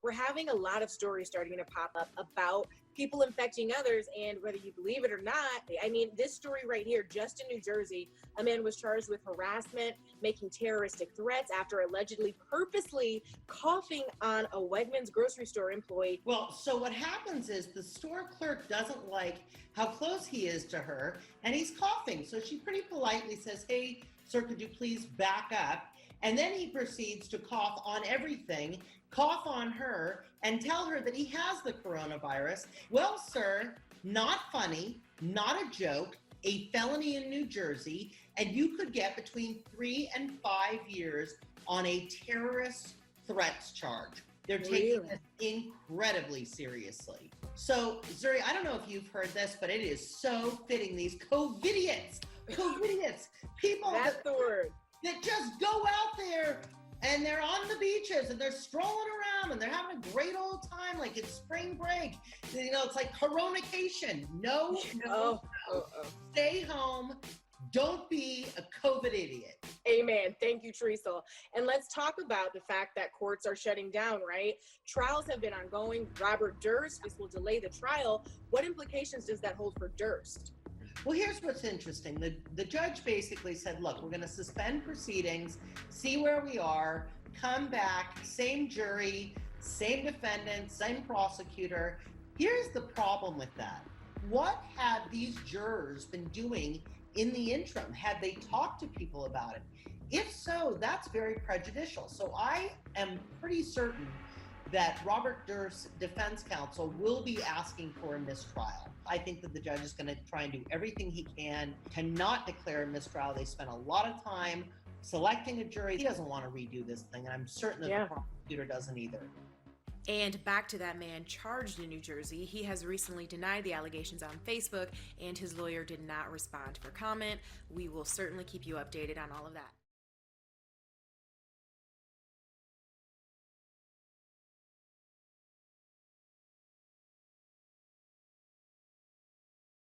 we're having a lot of stories starting to pop up about people infecting others. And whether you believe it or not, I mean, this story right here, just in New Jersey, a man was charged with harassment, making terroristic threats after allegedly purposely coughing on a Wegmans grocery store employee. Well, so what happens is the store clerk doesn't like how close he is to her, and he's coughing. So she pretty politely says, "Hey, sir, could you please back up?" And then he proceeds to cough on everything, cough on her, and tell her that he has the coronavirus. Well, sir, not funny, not a joke, a felony in New Jersey, and you could get between 3 and 5 years on a terrorist threats charge. They're taking this incredibly seriously. So, Zuri, I don't know if you've heard this, but it is so fitting. These COVIDIOTS, people That's the word. that just go out there and they're on the beaches and they're strolling around and they're having a great old time like it's spring break. You know, it's like coronation. No. Stay home. Don't be a COVID idiot. Amen. Thank you, Triessl. And let's talk about the fact that courts are shutting down, right? Trials have been ongoing. Robert Durst, this will delay the trial. What implications does that hold for Durst? Well, here's what's interesting. The judge basically said, look, we're going to suspend proceedings, see where we are, come back, same jury, same defendant, same prosecutor. Here's the problem with that. What had these jurors been doing in the interim? Had they talked to people about it? If so, that's very prejudicial. So I am pretty certain that Robert Durst's defense counsel will be asking for a mistrial. I think that the judge is going to try and do everything he can to not declare a mistrial. They spent a lot of time selecting a jury. He doesn't want to redo this thing, and I'm certain that the prosecutor doesn't either. And back to that man charged in New Jersey. He has recently denied the allegations on Facebook, and his lawyer did not respond for comment. We will certainly keep you updated on all of that.